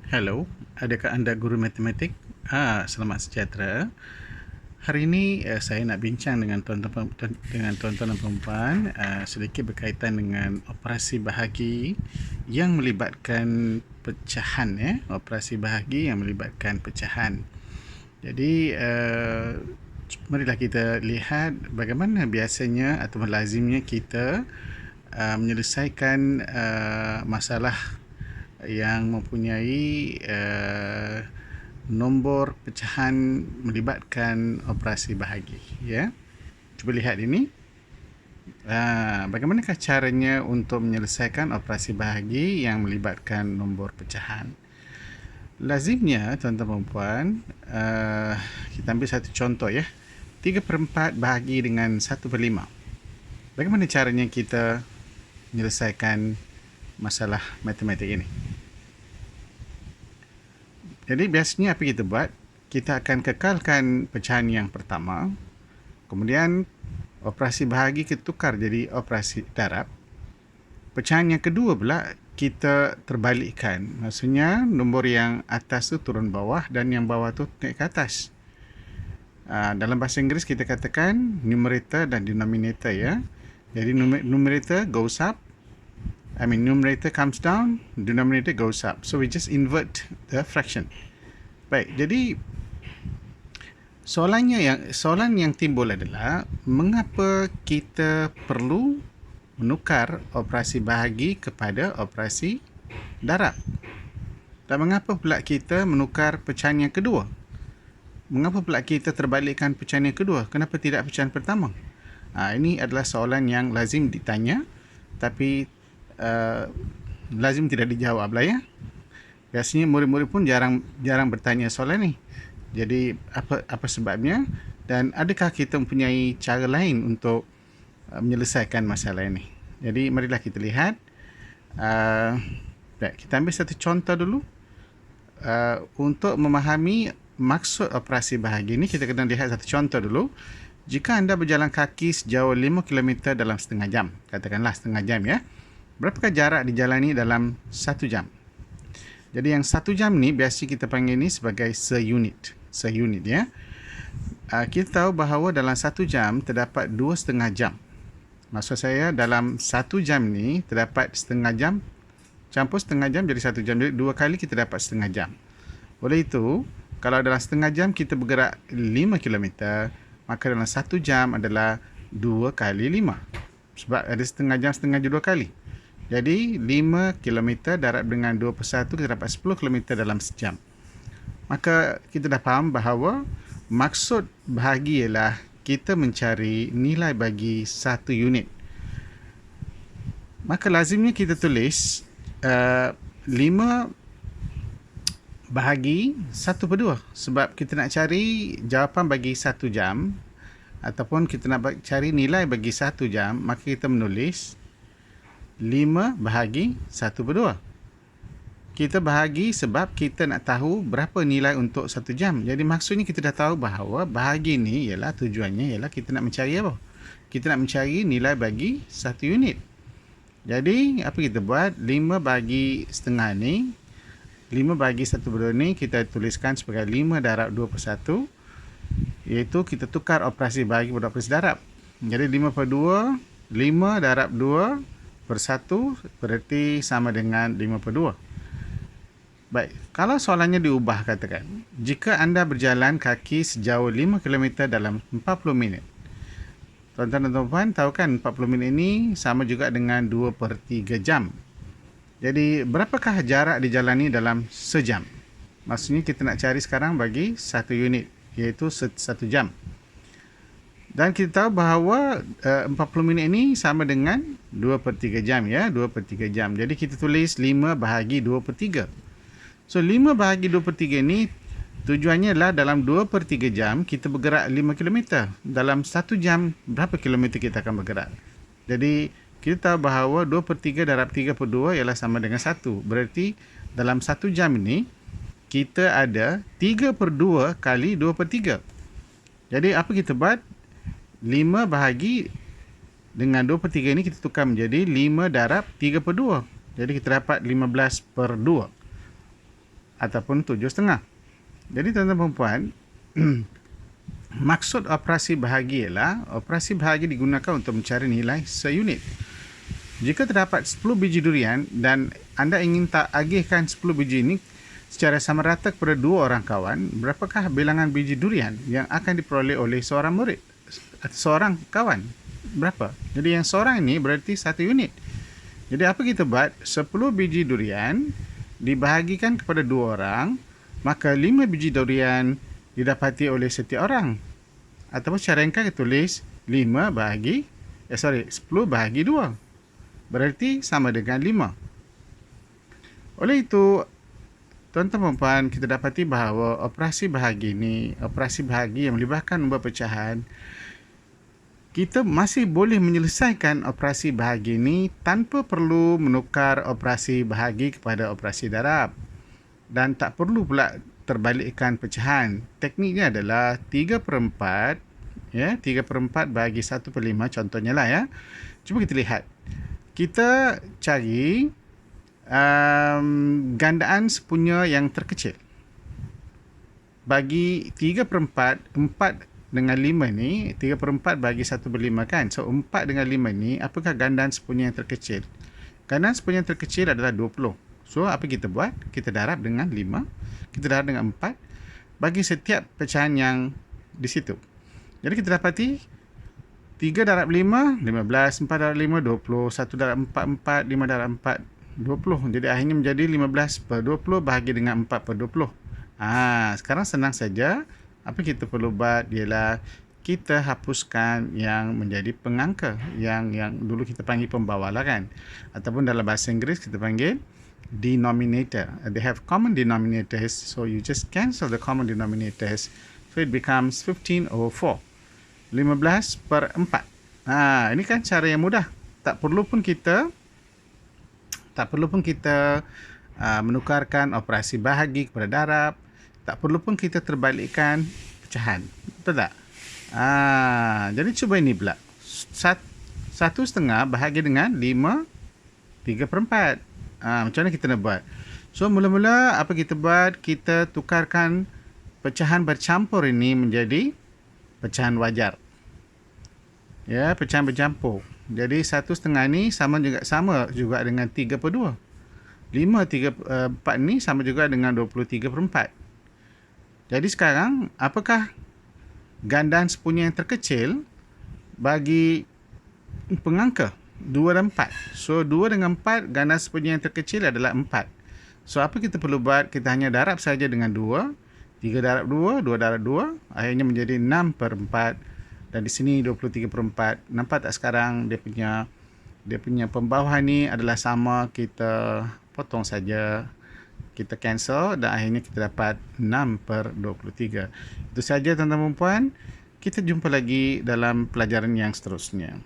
Hello, adakah anda guru matematik? Selamat sejahtera. Hari ini saya nak bincang dengan tuan-tuan dan puan sedikit berkaitan dengan operasi bahagi yang melibatkan pecahan, ya. Operasi bahagi yang melibatkan pecahan. Jadi marilah kita lihat bagaimana biasanya atau lazimnya kita menyelesaikan masalah yang mempunyai nombor pecahan melibatkan operasi bahagi, ya. Cuba lihat ini. Bagaimanakah caranya untuk menyelesaikan operasi bahagi yang melibatkan nombor pecahan? Lazimnya, tuan-tuan dan puan, kita ambil satu contoh, ya. 3/4 bahagi dengan 1/5. Bagaimana caranya kita menyelesaikan masalah matematik ini? Jadi biasanya apa kita buat? Kita akan kekalkan pecahan yang pertama, kemudian operasi bahagi kita tukar jadi operasi darab. Pecahan yang kedua pula kita terbalikkan. Maksudnya nombor yang atas tu turun bawah dan yang bawah tu naik ke atas. Dalam bahasa Inggeris kita katakan numerator dan denominator, ya. Jadi numerator goes up, numerator comes down, denominator goes up. So we just invert the fraction. Baik, jadi soalan yang timbul adalah mengapa kita perlu menukar operasi bahagi kepada operasi darab? Dan mengapa pula kita menukar pecahan yang kedua? Mengapa pula kita terbalikkan pecahan yang kedua? Kenapa tidak pecahan pertama? Ini adalah soalan yang lazim ditanya, tapi lazim tidak dijawab lah, ya. Biasanya murid-murid pun jarang bertanya soalan ni. Jadi apa sebabnya, dan adakah kita mempunyai cara lain untuk menyelesaikan masalah ini? Jadi marilah kita lihat. Kita ambil satu contoh dulu. Untuk memahami maksud operasi bahagi ini, kita kena lihat satu contoh dulu. Jika anda berjalan kaki sejauh 5 km dalam setengah jam, katakanlah setengah jam, ya. Berapakah jarak dijalani dalam 1 jam? Jadi yang 1 jam ni biasa kita panggil ni sebagai seunit, ya. Kita tahu bahawa dalam 1 jam terdapat 2,5 jam. Maksud saya dalam 1 jam ni terdapat setengah jam, campur setengah jam jadi 1 jam. Jadi 2 kali kita dapat setengah jam. Oleh itu, kalau dalam setengah jam kita bergerak 5 km, maka dalam 1 jam adalah 2 kali 5. Sebab ada setengah jam 2 kali. Jadi 5 km darab dengan 2/1, kita dapat 10 km dalam sejam. Maka kita dah faham bahawa maksud bahagi ialah kita mencari nilai bagi satu unit. Maka lazimnya kita tulis 5 bahagi 1/2. Sebab kita nak cari jawapan bagi 1 jam, ataupun kita nak cari nilai bagi 1 jam, maka kita menulis 5 bahagi 1/2. Kita bahagi sebab kita nak tahu berapa nilai untuk 1 jam. Jadi maksudnya kita dah tahu bahawa bahagi ni ialah tujuannya ialah kita nak mencari apa? Kita nak mencari nilai bagi 1 unit. Jadi apa kita buat? 5 bagi setengah ni, 5 bagi 1/2 ni kita tuliskan sebagai 5 darab 2/1, iaitu kita tukar operasi bahagi pada operasi darab. Jadi 5/2, 5 darab 2/1 berarti sama dengan 5/2. Baik, kalau soalannya diubah, katakan jika anda berjalan kaki sejauh 5 km dalam 40 minit. Tuan-tuan dan puan tahu kan 40 minit ini sama juga dengan 2/3 jam. Jadi berapakah jarak dijalani dalam sejam? Maksudnya kita nak cari sekarang bagi 1 unit, iaitu 1 jam. Dan kita tahu bahawa 40 minit ini sama dengan 2/3 jam, ya. 2/3 jam. Jadi kita tulis 5 bahagi 2/3. So 5 bahagi 2/3 ni tujuannya adalah dalam 2/3 jam kita bergerak 5 km. Dalam 1 jam berapa kilometer kita akan bergerak? Jadi kita tahu bahawa 2/3 darab 3/2 ialah sama dengan 1. Berarti dalam 1 jam ini kita ada 3/2 kali 2/3. Jadi apa kita buat? 5 bahagi dengan 2/3 ini kita tukar menjadi 5 darab 3/2. Jadi kita dapat 15/2. ataupun 7,5. Jadi tuan-tuan dan puan, maksud operasi bahagi ialah operasi bahagi digunakan untuk mencari nilai seunit. Jika terdapat 10 biji durian dan anda ingin tak agihkan 10 biji ini secara sama rata kepada 2 orang kawan, berapakah bilangan biji durian yang akan diperoleh oleh seorang murid atau seorang kawan? Berapa? Jadi yang seorang ini berarti 1 unit. Jadi apa kita buat? 10 biji durian dibahagikan kepada 2 orang, maka 5 biji durian didapati oleh setiap orang. Ataupun secara ringkas kita tulis 10 bahagi 2. Berarti sama dengan 5. Oleh itu, tuan-tuan dan puan, kita dapati bahawa operasi bahagi ini, operasi bahagi yang melibatkan nombor pecahan, kita masih boleh menyelesaikan operasi bahagi ini tanpa perlu menukar operasi bahagi kepada operasi darab. Dan tak perlu pula terbalikkan pecahan. Tekniknya adalah 3/4, ya, 3/4 bahagi 1/5 contohnya lah ya. Cuba kita lihat. Kita cari gandaan sepunya yang terkecil. Bagi 3/4, 4 dengan 5 ni, 3/4 bagi 1/5 kan. So 4 dengan 5 ni, apakah gandaan sepunya yang terkecil? Gandaan sepunya yang terkecil adalah 20. So apa kita buat? Kita darab dengan 5, kita darab dengan 4 bagi setiap pecahan yang di situ. Jadi kita dapati 3 darab 5, 15, 4 darab 5, 20, 1 darab 4, 4, 5 darab 4, 20. Jadi akhirnya menjadi 15/20 bahagi dengan 4/20. Sekarang senang saja. Apa kita perlu buat ialah kita hapuskan yang menjadi pengangka, yang dulu kita panggil pembawa lah kan. Ataupun dalam bahasa Inggeris kita panggil denominator. They have common denominators, so you just cancel the common denominators. So it becomes 15/4. 15/4. Ini kan cara yang mudah. Tak perlu pun kita menukarkan operasi bahagi kepada darab. Tak perlu pun kita terbalikkan pecahan. Betul tak? Jadi cuba ini pula. 1/2 bahagi dengan 5, 3/4. Macam mana kita nak buat? So mula-mula apa kita buat? Kita tukarkan pecahan bercampur ini menjadi pecahan wajar. Ya, pecahan bercampur. Jadi 1/2 ni sama juga dengan 3/2. 5/4 ni sama juga dengan 23/4. Jadi sekarang, apakah gandaan sepunya yang terkecil bagi pengangka? 2 dan 4. So 2 dengan 4, gandaan sepunya yang terkecil adalah 4. So apa kita perlu buat? Kita hanya darab saja dengan 2. 3 darab 2, 2 darab 2, akhirnya menjadi 6/4. Dan di sini 23/4. Nampak tak sekarang dia punya pembawahan ni adalah sama. Kita potong saja, kita cancel dan akhirnya kita dapat 6/23. Itu saja tuan-tuan dan puan. Kita jumpa lagi dalam pelajaran yang seterusnya.